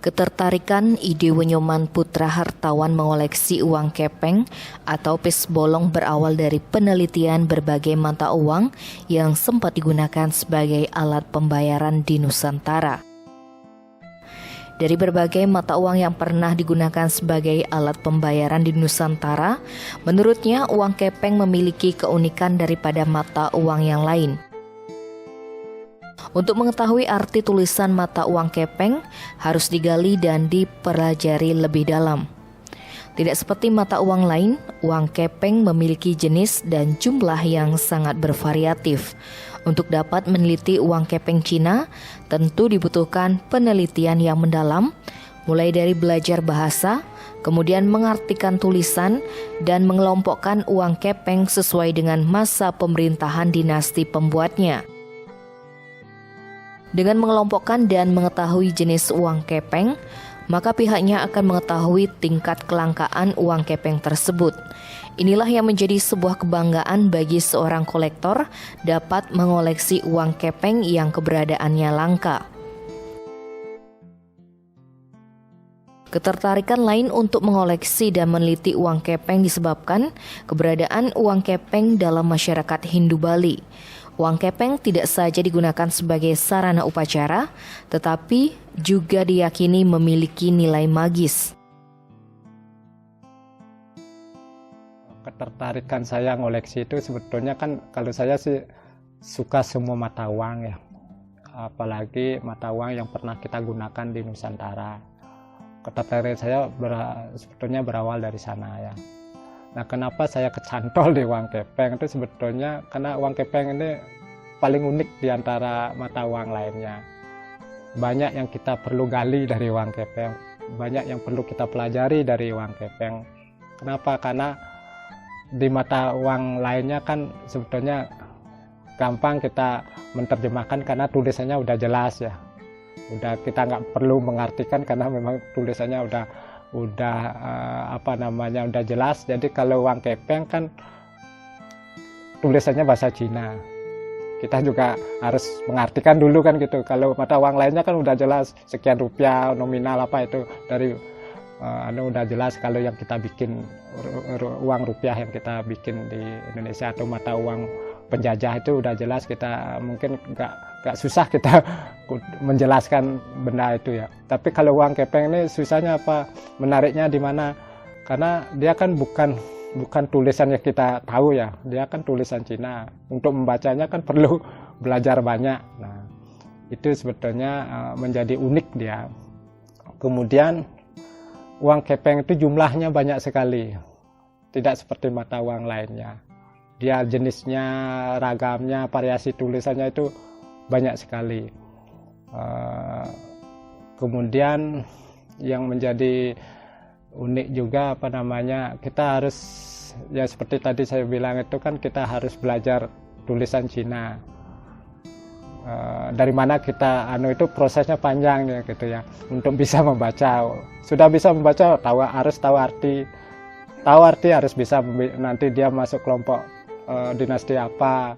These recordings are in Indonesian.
Ketertarikan ide Wenyoman Putra Hartawan mengoleksi uang kepeng atau pis bolong berawal dari penelitian berbagai mata uang yang sempat digunakan sebagai alat pembayaran di Nusantara. Dari berbagai mata uang yang pernah digunakan sebagai alat pembayaran di Nusantara, menurutnya uang kepeng memiliki keunikan daripada mata uang yang lain. Untuk mengetahui arti tulisan mata uang kepeng, harus digali dan dipelajari lebih dalam. Tidak seperti mata uang lain, uang kepeng memiliki jenis dan jumlah yang sangat bervariatif. Untuk dapat meneliti uang kepeng Cina, tentu dibutuhkan penelitian yang mendalam, mulai dari belajar bahasa, kemudian mengartikan tulisan, dan mengelompokkan uang kepeng sesuai dengan masa pemerintahan dinasti pembuatnya. Dengan mengelompokkan dan mengetahui jenis uang kepeng, maka pihaknya akan mengetahui tingkat kelangkaan uang kepeng tersebut. Inilah yang menjadi sebuah kebanggaan bagi seorang kolektor dapat mengoleksi uang kepeng yang keberadaannya langka. Ketertarikan lain untuk mengoleksi dan meneliti uang kepeng disebabkan keberadaan uang kepeng dalam masyarakat Hindu Bali. Uang kepeng tidak saja digunakan sebagai sarana upacara, tetapi juga diyakini memiliki nilai magis. Ketertarikan saya ngoleksi itu sebetulnya kan kalau saya sih suka semua mata uang ya. Apalagi mata uang yang pernah kita gunakan di Nusantara. Ketertarikan saya sebetulnya berawal dari sana ya. Nah, kenapa saya kecantol di uang kepeng itu sebetulnya karena uang kepeng ini paling unik di antara mata uang lainnya. Banyak yang kita perlu gali dari uang kepeng, banyak yang perlu kita pelajari dari uang kepeng. Kenapa? Karena di mata uang lainnya kan sebetulnya gampang kita menerjemahkan karena tulisannya udah jelas ya. Udah kita nggak perlu mengartikan karena memang tulisannya udah udah jelas. Jadi kalau uang kepeng kan tulisannya bahasa Cina, kita juga harus mengartikan dulu kan gitu. Kalau mata uang lainnya kan udah jelas sekian rupiah nominal apa itu dari udah jelas. Kalau yang kita bikin uang rupiah yang kita bikin di Indonesia atau mata uang penjajah itu udah jelas, kita mungkin nggak susah kita menjelaskan benda itu ya. Tapi kalau uang kepeng ini susahnya apa? Menariknya di mana? Karena dia kan bukan tulisan yang kita tahu ya. Dia kan tulisan Cina. Untuk membacanya kan perlu belajar banyak. Nah, itu sebetulnya menjadi unik dia. Kemudian uang kepeng itu jumlahnya banyak sekali. Tidak seperti mata uang lainnya. Dia jenisnya, ragamnya, variasi tulisannya itu banyak sekali. Kemudian yang menjadi unik juga kita harus ya seperti tadi saya bilang itu kan kita harus belajar tulisan Cina. Dari mana kita itu prosesnya panjang ya gitu ya untuk bisa membaca. Sudah bisa membaca harus tahu arti. Tahu arti harus bisa nanti dia masuk kelompok dinasti apa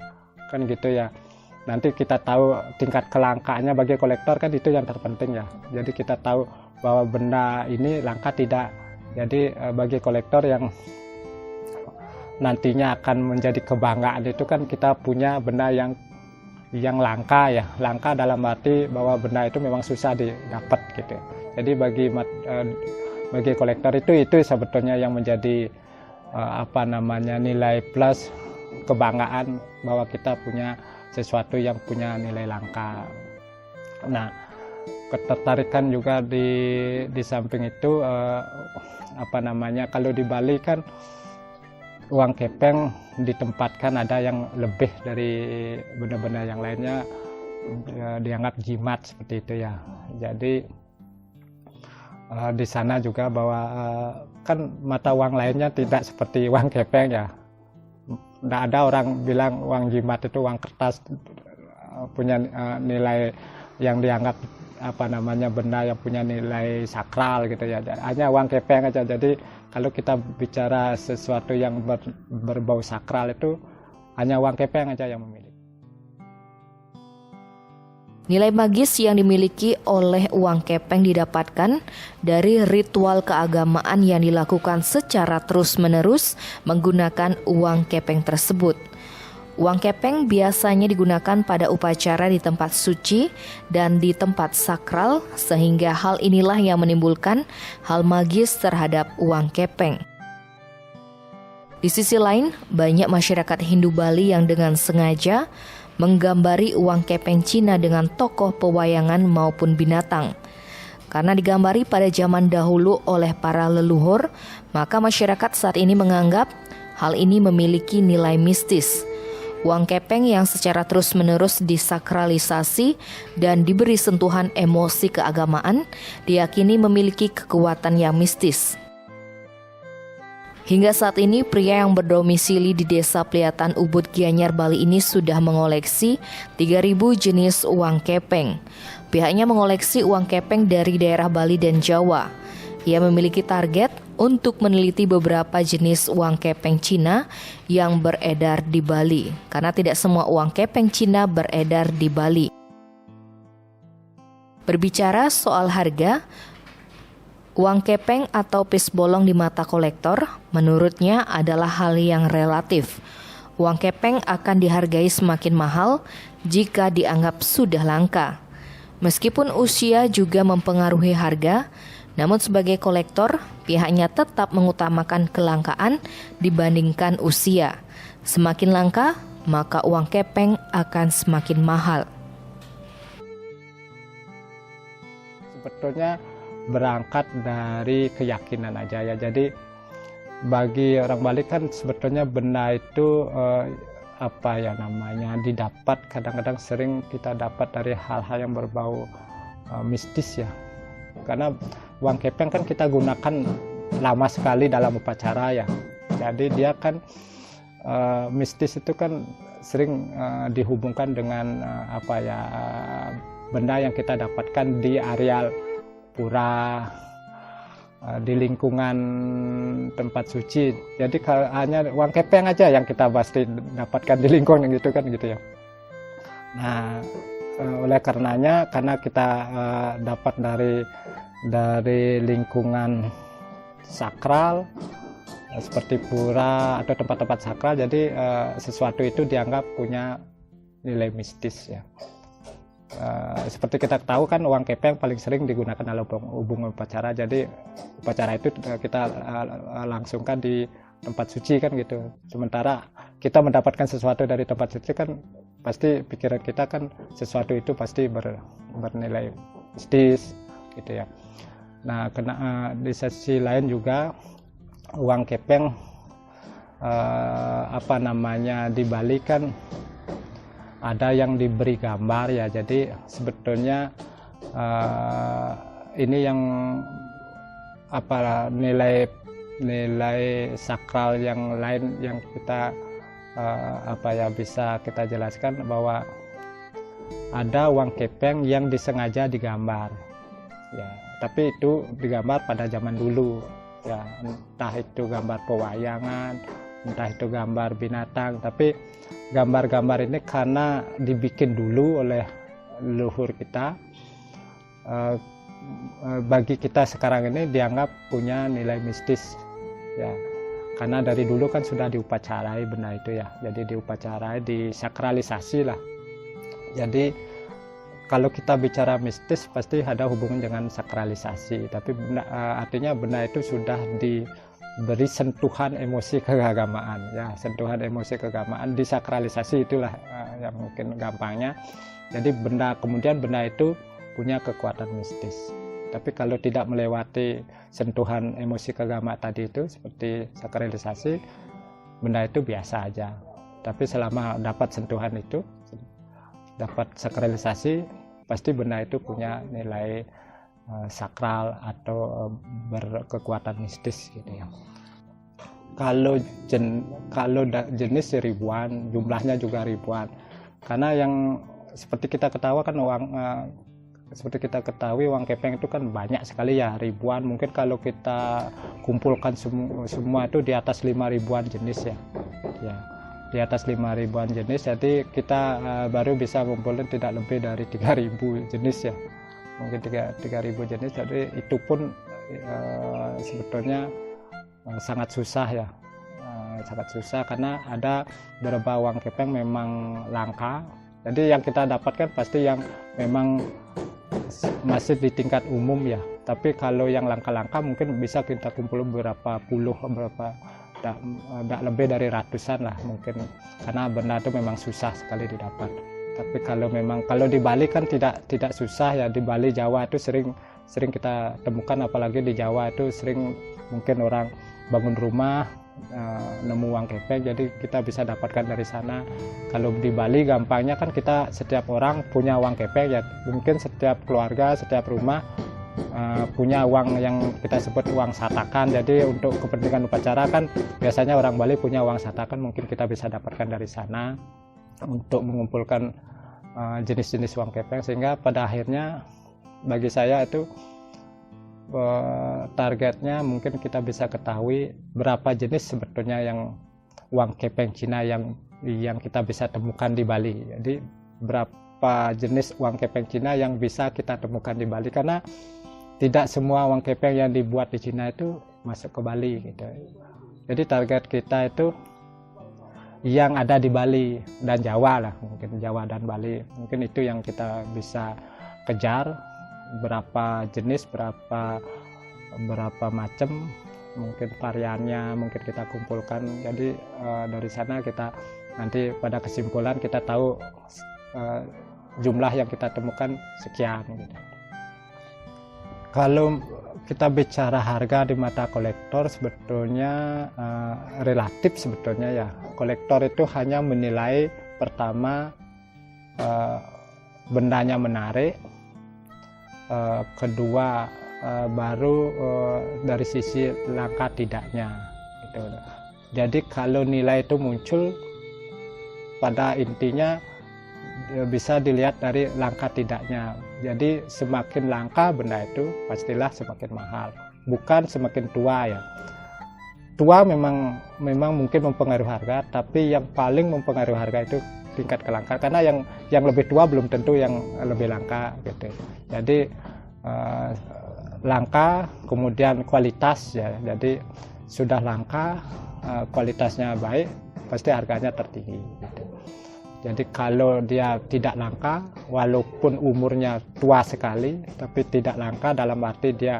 kan gitu ya. Nanti kita tahu tingkat kelangkaannya bagi kolektor kan itu yang terpenting ya. Jadi kita tahu bahwa benda ini langka tidak. Jadi bagi kolektor yang nantinya akan menjadi kebanggaan itu kan kita punya benda yang langka ya. Langka dalam arti bahwa benda itu memang susah didapat gitu. Jadi bagi kolektor itu sebetulnya yang menjadi nilai plus kebanggaan bahwa kita punya sesuatu yang punya nilai langka. Nah, ketertarikan juga di samping itu kalau di Bali kan uang kepeng ditempatkan ada yang lebih dari benda-benda yang lainnya dianggap jimat seperti itu ya. Jadi di sana juga bahwa kan mata uang lainnya tidak seperti uang kepeng ya. Tidak ada orang bilang uang jimat itu uang kertas punya nilai yang dianggap benda yang punya nilai sakral gitu ya. Hanya uang kepeng aja. Jadi kalau kita bicara sesuatu yang berbau sakral itu hanya uang kepeng aja yang memiliki. Nilai magis yang dimiliki oleh uang kepeng didapatkan dari ritual keagamaan yang dilakukan secara terus-menerus menggunakan uang kepeng tersebut. Uang kepeng biasanya digunakan pada upacara di tempat suci dan di tempat sakral, sehingga hal inilah yang menimbulkan hal magis terhadap uang kepeng. Di sisi lain, banyak masyarakat Hindu Bali yang dengan sengaja menggambari uang kepeng Cina dengan tokoh pewayangan maupun binatang. Karena digambari pada zaman dahulu oleh para leluhur, maka masyarakat saat ini menganggap hal ini memiliki nilai mistis. Uang kepeng yang secara terus-menerus disakralisasi dan diberi sentuhan emosi keagamaan, diyakini memiliki kekuatan yang mistis. Hingga saat ini, pria yang berdomisili di Desa Pliatan Ubud Gianyar, Bali ini sudah mengoleksi 3.000 jenis uang kepeng. Pihaknya mengoleksi uang kepeng dari daerah Bali dan Jawa. Ia memiliki target untuk meneliti beberapa jenis uang kepeng Cina yang beredar di Bali, karena tidak semua uang kepeng Cina beredar di Bali. Berbicara soal harga, uang kepeng atau pis bolong di mata kolektor menurutnya adalah hal yang relatif. Uang kepeng akan dihargai semakin mahal jika dianggap sudah langka. Meskipun usia juga mempengaruhi harga, namun sebagai kolektor, pihaknya tetap mengutamakan kelangkaan dibandingkan usia. Semakin langka, maka uang kepeng akan semakin mahal. Sebetulnya berangkat dari keyakinan aja ya. Jadi bagi orang Bali kan sebetulnya benda itu didapat, kadang-kadang sering kita dapat dari hal-hal yang berbau mistis ya. Karena uang kepeng kan kita gunakan lama sekali dalam upacara ya. Jadi dia kan mistis itu kan sering dihubungkan dengan benda yang kita dapatkan di areal pura, di lingkungan tempat suci. Jadi hanya uang kepeng aja yang kita pasti dapatkan di lingkungan gitu kan gitu ya. Nah, oleh karenanya karena kita dapat dari lingkungan sakral seperti pura atau tempat-tempat sakral, jadi sesuatu itu dianggap punya nilai mistis ya. Seperti kita tahu kan uang kepeng paling sering digunakan dalam hubungan upacara. Jadi upacara itu kita langsungkan di tempat suci kan gitu. Sementara kita mendapatkan sesuatu dari tempat suci kan pasti pikiran kita kan sesuatu itu pasti bernilai mistis gitu ya. Nah, di sisi lain juga uang kepeng di Bali kan ada yang diberi gambar ya. Jadi sebetulnya ini yang nilai sakral yang lain yang kita bisa kita jelaskan bahwa ada uang kepeng yang disengaja digambar ya, tapi itu digambar pada zaman dulu ya, entah itu gambar pewayangan, entah itu gambar binatang, tapi gambar-gambar ini karena dibikin dulu oleh leluhur kita, bagi kita sekarang ini dianggap punya nilai mistis ya, karena dari dulu kan sudah diupacarai benda itu ya, jadi diupacarai, disakralisasi lah. Jadi kalau kita bicara mistis pasti ada hubungan dengan sakralisasi, tapi artinya benda itu sudah diberi sentuhan emosi keagamaan ya, sentuhan emosi keagamaan, disakralisasi, itulah yang mungkin gampangnya. Jadi kemudian benda itu punya kekuatan mistis. Tapi kalau tidak melewati sentuhan emosi keagamaan tadi itu seperti sakralisasi, benda itu biasa aja. Tapi selama dapat sentuhan itu, dapat sakralisasi, pasti benda itu punya nilai sakral atau berkekuatan mistis gitu ya. Kalau jenis ribuan, jumlahnya juga ribuan. Karena yang seperti kita ketahui uang kepeng itu kan banyak sekali ya, ribuan. Mungkin kalau kita kumpulkan semua itu di atas 5 ribuan jenis ya. di atas 5.000-an jenis, jadi kita baru bisa ngumpulin tidak lebih dari 3.000 jenis ya, mungkin 3.000 jenis. Jadi itu pun sebetulnya sangat susah ya, sangat susah karena ada beberapa uang kepeng memang langka. Jadi yang kita dapatkan pasti yang memang masih di tingkat umum ya, tapi kalau yang langka-langka mungkin bisa kita kumpul berapa puluh, tidak lebih dari ratusan lah mungkin, karena benda itu memang susah sekali didapat. Tapi kalau di Bali kan tidak susah ya, di Bali Jawa itu sering kita temukan, apalagi di Jawa itu sering mungkin orang bangun rumah nemu uang kepeng, jadi kita bisa dapatkan dari sana. Kalau di Bali gampangnya kan kita setiap orang punya uang kepeng ya, mungkin setiap keluarga, setiap rumah punya uang yang kita sebut uang satakan. Jadi untuk kepentingan upacara kan biasanya orang Bali punya uang satakan, mungkin kita bisa dapatkan dari sana untuk mengumpulkan jenis-jenis uang kepeng, sehingga pada akhirnya bagi saya itu targetnya mungkin kita bisa ketahui berapa jenis sebetulnya yang uang kepeng Cina yang kita bisa temukan di Bali. Jadi berapa jenis uang kepeng Cina yang bisa kita temukan di Bali, karena tidak semua uang kepeng yang dibuat di Cina itu masuk ke Bali gitu. Jadi target kita itu yang ada di Bali dan Jawa lah, mungkin Jawa dan Bali, mungkin itu yang kita bisa kejar. Berapa jenis, berapa macam, mungkin variannya mungkin kita kumpulkan. Jadi dari sana kita nanti pada kesimpulan kita tahu jumlah yang kita temukan sekian gitu. Kalau kita bicara harga di mata kolektor, sebetulnya relatif sebetulnya ya. Kolektor itu hanya menilai pertama bendanya menarik, kedua baru dari sisi langka tidaknya gitu. Jadi kalau nilai itu muncul, pada intinya bisa dilihat dari langka tidaknya. Jadi semakin langka benda itu pastilah semakin mahal, bukan semakin tua ya. Tua memang mungkin mempengaruhi harga, tapi yang paling mempengaruhi harga itu tingkat kelangkaan, karena yang lebih tua belum tentu yang lebih langka gitu. Jadi langka, kemudian kualitas ya. Jadi sudah langka, kualitasnya baik, pasti harganya tertinggi gitu. Jadi kalau dia tidak langka, walaupun umurnya tua sekali, tapi tidak langka dalam arti dia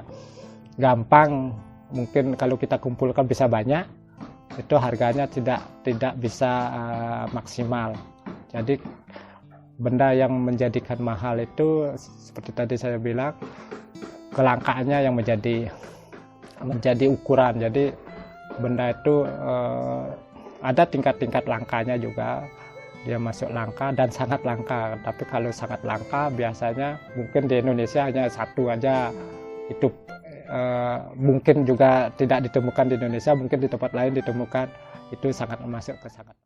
gampang, mungkin kalau kita kumpulkan bisa banyak, itu harganya tidak bisa maksimal. Jadi benda yang menjadikan mahal itu seperti tadi saya bilang, kelangkaannya yang menjadi ukuran. Jadi benda itu ada tingkat-tingkat langkanya juga. Dia masuk langka dan sangat langka. Tapi kalau sangat langka biasanya mungkin di Indonesia hanya satu aja. Itu mungkin juga tidak ditemukan di Indonesia, mungkin di tempat lain ditemukan. Itu sangat masuk ke sangat